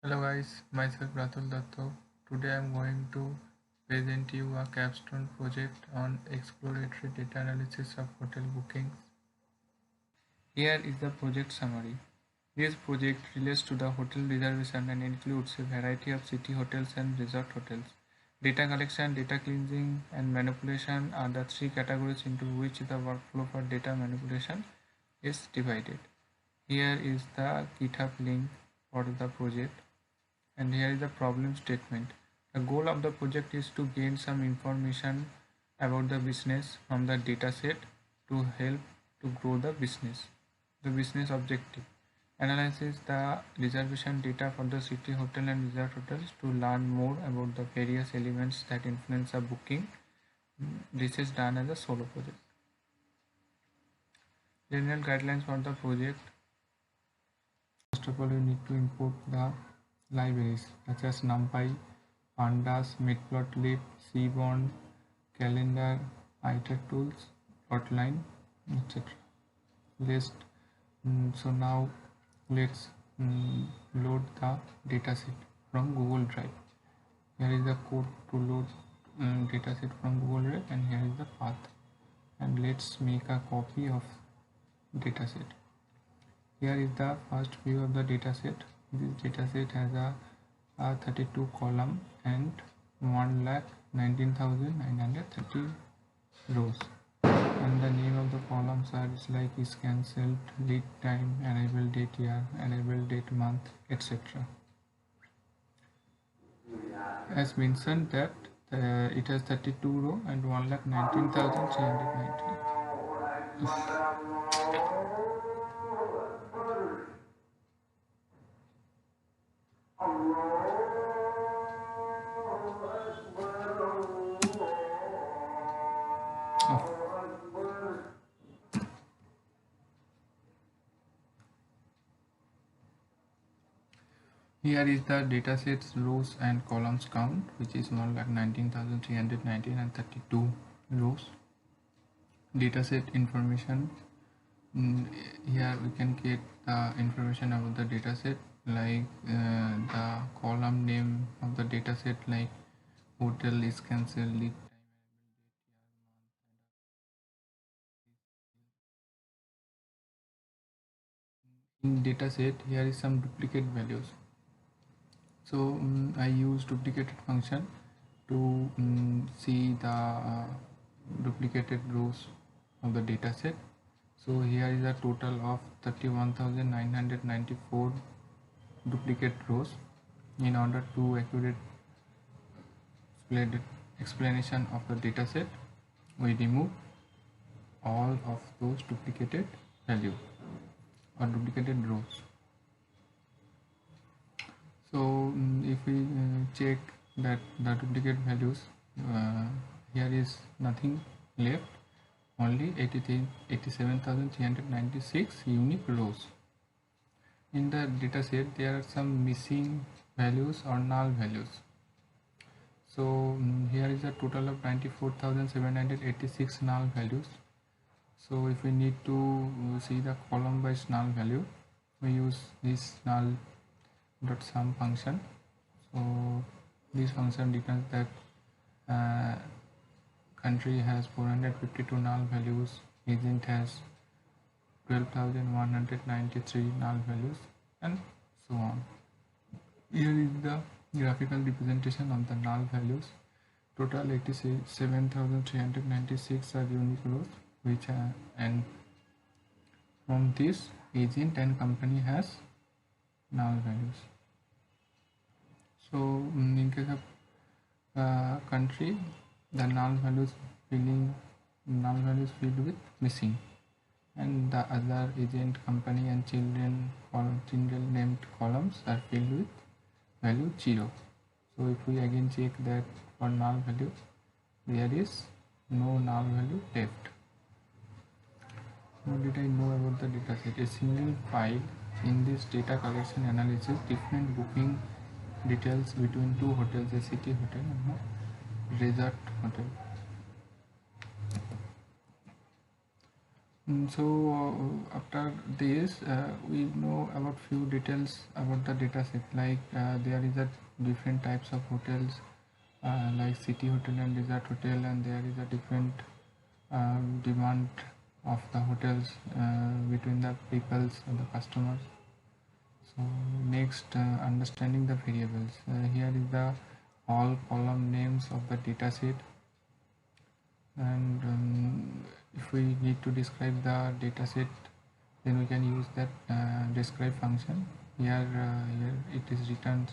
Hello guys, myself Ratul Datto. Today I am going to present you a capstone project on exploratory data analysis of hotel bookings. Here is the project summary. This project relates to the hotel reservation and includes a variety of city hotels and resort hotels. Data collection, data cleansing, and manipulation are the three categories into which the workflow for data manipulation is divided. Here is the GitHub link for the project. And here is the problem statement. The goal of the project is to gain some information about the business from the dataset to help to grow the business. The business objective. Analyzes the reservation data for the city hotel and resort hotels to learn more about the various elements that influence a booking. This is done as a solo project. General guidelines for the project. First of all, you need to import the libraries such as NumPy, Pandas, Matplotlib, Seaborn, Calendar, iter tools, Plotline, etc. List. So now let's load the dataset from Google Drive. Here is the code to load dataset from Google Drive, and here is the path. And let's make a copy of dataset. Here is the first view of the dataset. This dataset has a 32 column and 1,19,930 rows. And the name of the columns are like is cancelled, lead time, arrival date year, arrival date month, etc. As mentioned that it has 32 row and 1,19,390. Here is the dataset's rows and columns count, which is 1,19,319 and 32 rows. Dataset information. Here we can get the information about the dataset, like the column name of the dataset, like hotel is cancelled, lead time, in dataset. Here is some duplicate values. So I use duplicated function to see the duplicated rows of the dataset. So here is a total of 31,994 duplicate rows. In order to accurate explanation of the dataset, we remove all of those duplicated value or duplicated rows. So if we check that the duplicate values, here is nothing left, only 87,396 unique rows. In the dataset there are some missing values or null values. So here is a total of 94,786 null values. So if we need to see the column by null value, we use this null dot sum function. So this function returns that country has 452 null values, agent has 12,193 null values, and so on. Here is the graphical representation of the null values. Total 87,396 are unique rows, which are, and from this agent and company has null values. So in case of country, the null values filled with missing, and the other agent, company, and children named columns are filled with value 0. So if we again check that for null value, there is no null value left. What did I know about the dataset? A single file in this data collection analysis different booking details between two hotels, a city hotel and a resort hotel. So after this, we know about few details about the data set. Like there is a different types of hotels, like city hotel and resort hotel, and there is a different demand of the hotels between the peoples and the customers. So next, understanding the variables. Here is the all column names of the data set, and if we need to describe the data set, then we can use that describe function. Here it is written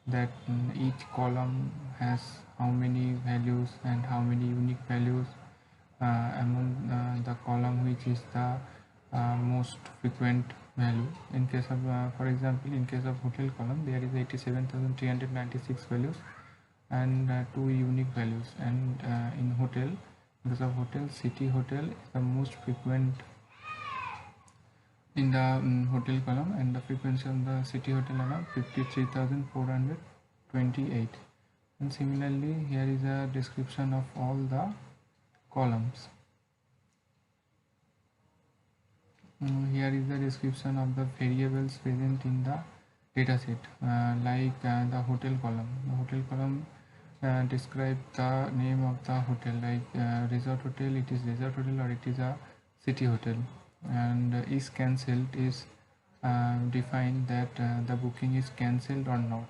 that each column has how many values and how many unique values among the column which is the most frequent value. In case of for example, in case of hotel column, there is 87,396 values and two unique values. And in hotel, because of hotel, city hotel is the most frequent in the hotel column, and the frequency of the city hotel around 53,428. And similarly, here is a description of all the columns. Here is the description of the variables present in the dataset, like the hotel column. The hotel column describe the name of the hotel, like resort hotel, it is resort hotel or it is a city hotel. And is cancelled is defined that the booking is cancelled or not.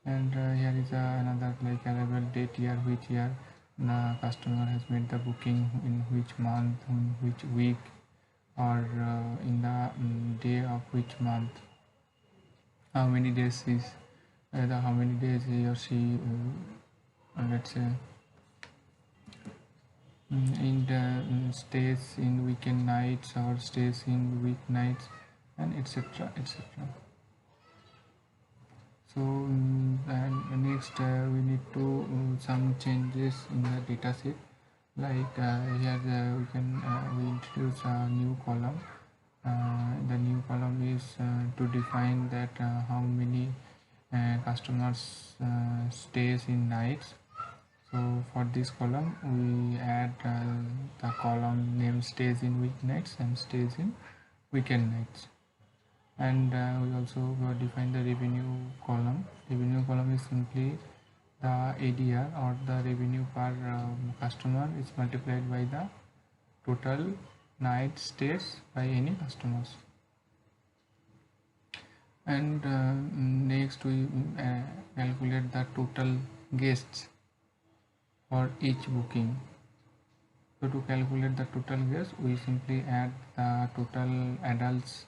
And here is another like arrival date, year, which year the customer has made the booking, in which month, in which week, or in the day of which month, how many days is how many days he or she let's say in the stays in weekend nights or stays in weeknights, and etc etc. So and next we need to some changes in the data set, like here we can we introduce a new column. The new column is to define that how many customers stays in nights. So for this column we add the column name stays in weeknights and stays in weekend nights. And we also define the revenue column. Revenue column is simply the ADR, or the revenue per customer, is multiplied by the total night stays by any customers. And next we calculate the total guests for each booking. So to calculate the total guests, we simply add the total adults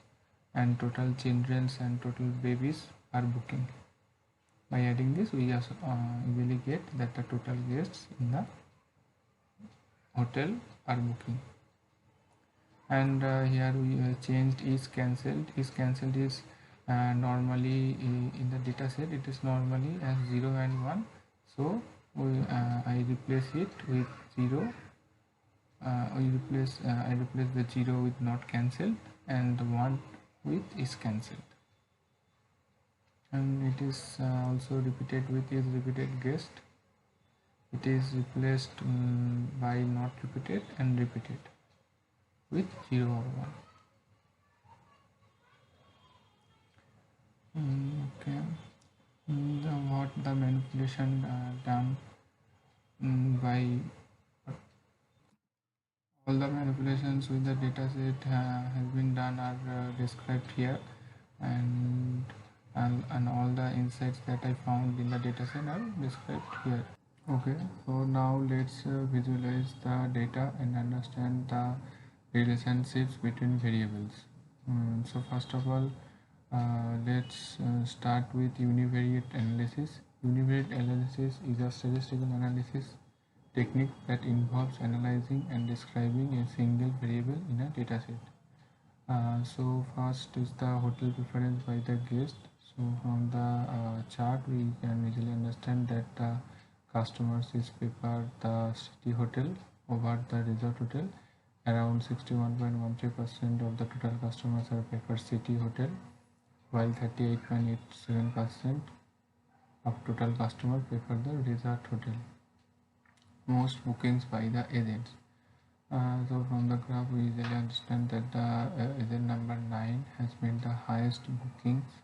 and total children and total babies per booking. By adding this, we just easily get that the total guests in the hotel are booking. And here we changed is cancelled. Is cancelled is normally in the data set it is normally as 0 and 1. So I replace it with 0. I replace the 0 with not cancelled and the 1 with is cancelled. And it is also repeated with is repeated guest. It is replaced by not repeated and repeated with 0 or 1. Okay. What the manipulation done by all the manipulations with the dataset has been done are described here, and all the insights that I found in the dataset are described here. Okay, so now let's visualize the data and understand the relationships between variables. So first of all, let's start with univariate analysis. Univariate analysis is a statistical analysis technique that involves analyzing and describing a single variable in a dataset. So first is the hotel preference by the guest. So from the chart we can easily understand that the customers is prefer the city hotel over the resort hotel. Around 61.13% of the total customers are prefer city hotel, while 38.87% of total customers prefer the resort hotel. Most bookings by the agents. So from the graph we easily understand that the agent number 9 has made the highest bookings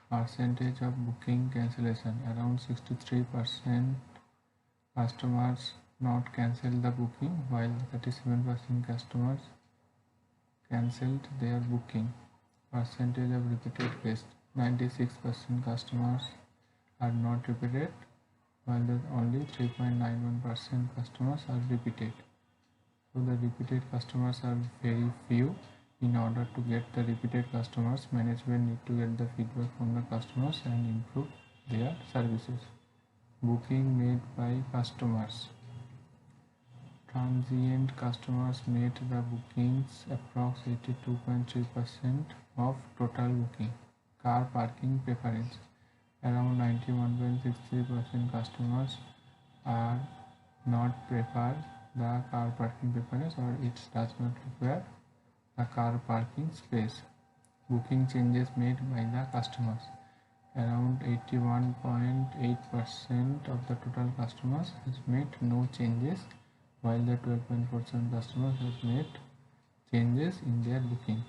percentage of booking cancellation. Around 63% customers not cancel the booking, while 37% customers cancelled their booking. Percentage of repeated guests: 96% customers are not repeated, while only 3.91% customers are repeated. So the repeated customers are very few. In order to get the repeated customers, management need to get the feedback from the customers and improve their services. Booking made by customers. Transient customers made the bookings approx 82.3% of total booking. Car parking preference. Around 91.63% customers are not prefer the car parking preference, or it does not require the car parking space. Booking changes made by the customers. Around 81.8% of the total customers has made no changes, while the 12.4% customers has made changes in their booking.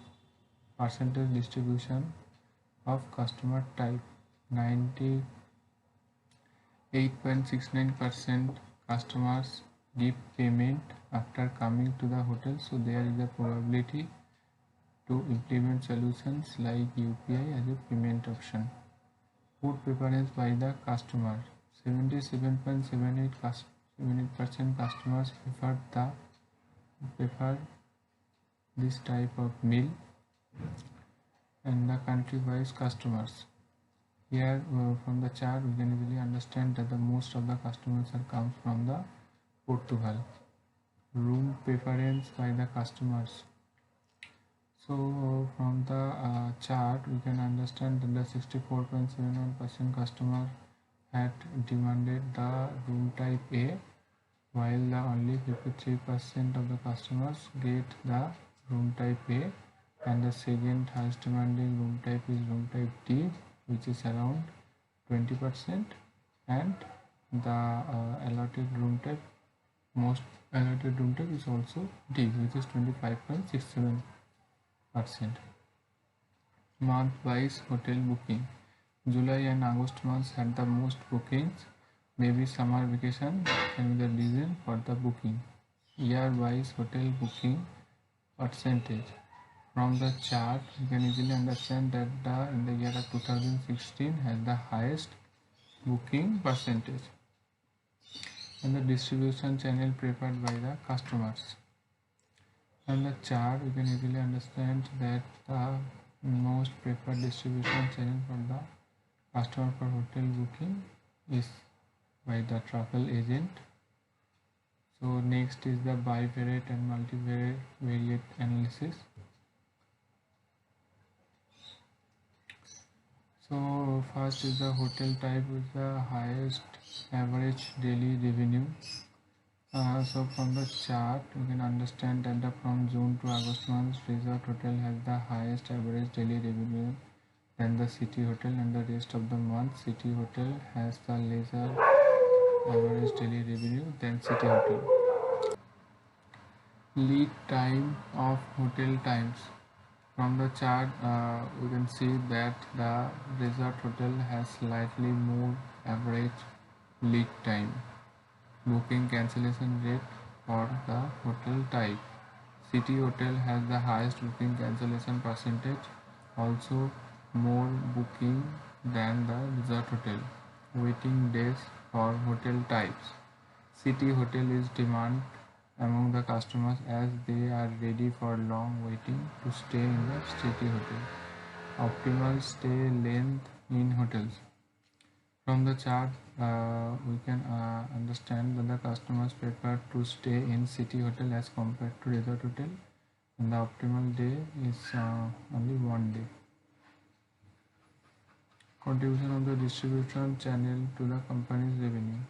Percentage distribution of customer type. 98.69% customers give payment after coming to the hotel, so there is a probability to implement solutions like UPI as a payment option. Food preference by the customer. 77.78% customers prefer this type of meal, and the country-wise customers. Here from the chart we can easily understand that the most of the customers are comes from the Portugal. Room preference by the customers. So from the chart we can understand that the 64.71% customer had demanded the room type A, while the only 53% of the customers get the room type A, and the second highest demanding room type is room type D, which is around 20%, and the most allotted room type is also D, which is 25.67%. Month-wise hotel booking. July and August months had the most bookings. Maybe summer vacation can be the reason for the booking. Year-wise hotel booking percentage. From the chart, you can easily understand that in the year of 2016 had the highest booking percentage, and the distribution channel preferred by the customers. On the chart, you can easily understand that the most preferred distribution channel for the customer for hotel booking is by the travel agent. So next is the bivariate and multivariate analysis. So first is the hotel type with the highest average daily revenue. So from the chart you can understand that from June to August months, resort hotel has the highest average daily revenue than the city hotel, and the rest of the month city hotel has the lesser average daily revenue than city hotel. Lead time of hotel times. From the chart we can see that the resort hotel has slightly more average lead time. Booking cancellation rate for the hotel type. City hotel has the highest booking cancellation percentage, also more booking than the resort hotel. Waiting days for hotel types. City hotel is demand among the customers as they are ready for long waiting to stay in the city hotel. Optimal stay length in hotels. From the chart we can understand that the customers prefer to stay in city hotel as compared to resort hotel, and the optimal day is only 1 day. Contribution of the distribution channel to the company's revenue.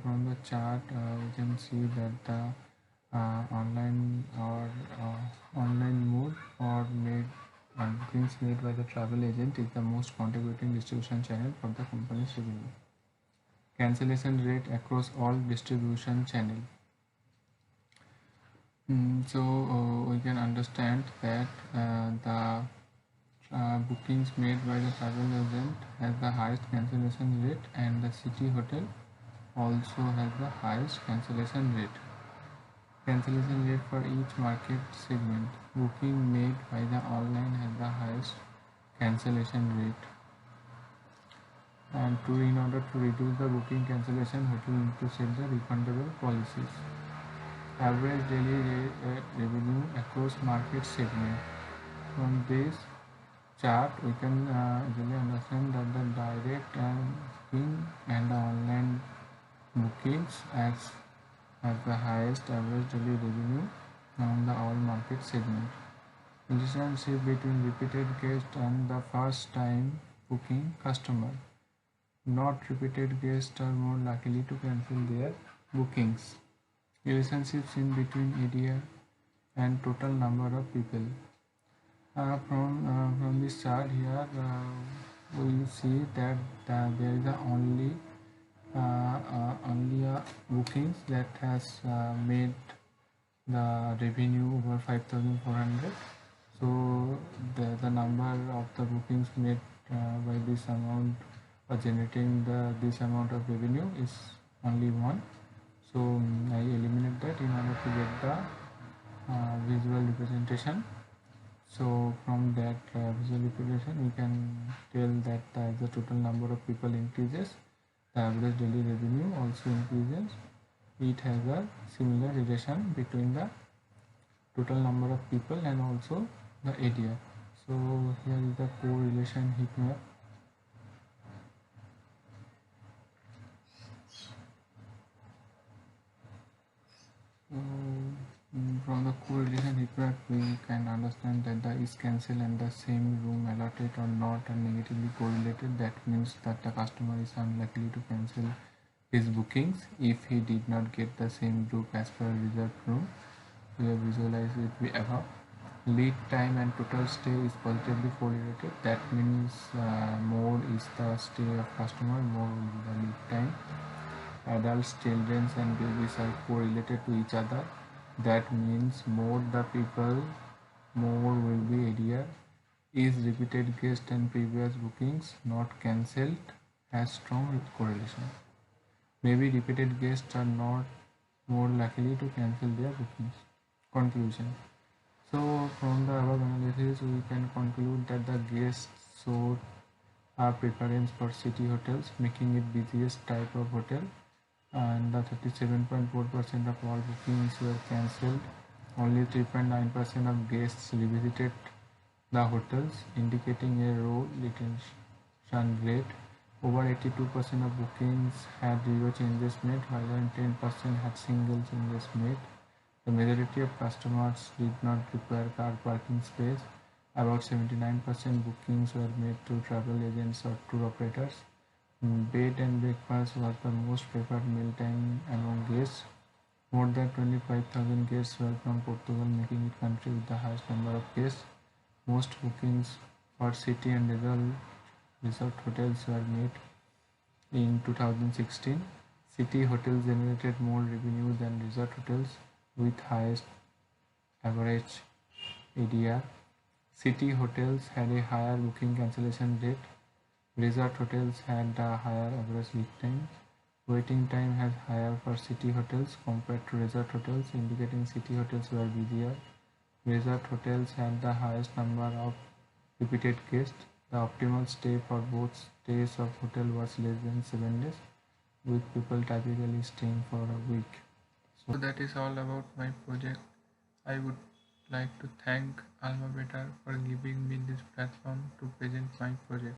From the chart we can see that the online mode or bookings made by the travel agent is the most contributing distribution channel for the company's revenue. Cancellation rate across all distribution channels. We can understand that the bookings made by the travel agent has the highest cancellation rate, and the city hotel also has the highest cancellation rate. Cancellation rate for each market segment. Booking made by the online has the highest cancellation rate. And in order to reduce the booking cancellation, hotel need to set the refundable policies. Average daily revenue across market segment. From this chart, we can easily understand that the direct booking and the online bookings has the highest average daily revenue on the all market segment. Relationship between repeated guest and the first time booking customer. Not repeated guests are more likely to cancel their bookings. Relationships in between area and total number of people. From this chart here, we see that there is only bookings that has made the revenue over 5,400. So the number of the bookings made by this amount or generating this amount of revenue is only one. So I eliminate that in order to get the visual representation. So from that visual representation, we can tell that as the total number of people increases, the average daily revenue also increases. It has a similar relation between the total number of people and also the area. So here is the correlation heat map. From the correlation heat map, we can understand that the is cancel and the same room allotted or not are negatively correlated. That means that the customer is unlikely to cancel his bookings if he did not get the same group as per reserved room. We have visualized it above. Lead time and total stay is positively correlated. That means more is the stay of customer, more will be the lead time. Adults, children and babies are correlated to each other. That means more the people, more will be area. Is repeated guest and previous bookings not cancelled has strong correlation. Maybe repeated guests are not more likely to cancel their bookings. Conclusion. So from the above analysis, we can conclude that the guests showed a preference for city hotels, making it busiest type of hotel, and the 37.4% of all bookings were cancelled. Only 3.9% of guests revisited the hotels, indicating a low retention rate. Over 82% of bookings had zero changes made, while 10% had single changes made. The majority of customers did not require car parking space. About 79% bookings were made through travel agents or tour operators. Bed and breakfast was the most preferred mealtime among guests. More than 25,000 guests were from Portugal, making it country with the highest number of guests. Most bookings for city and resort hotels were made in 2016. City hotels generated more revenue than resort hotels with highest average ADR. City hotels had a higher booking cancellation rate. Resort hotels had a higher average lead time. Waiting time has higher for city hotels compared to resort hotels, indicating city hotels were busier. Resort hotels had the highest number of repeated guests. The optimal stay for both stays of hotel was less than 7 days, with people typically staying for a week. So that is all about my project. I would like to thank AlmaBetter for giving me this platform to present my project.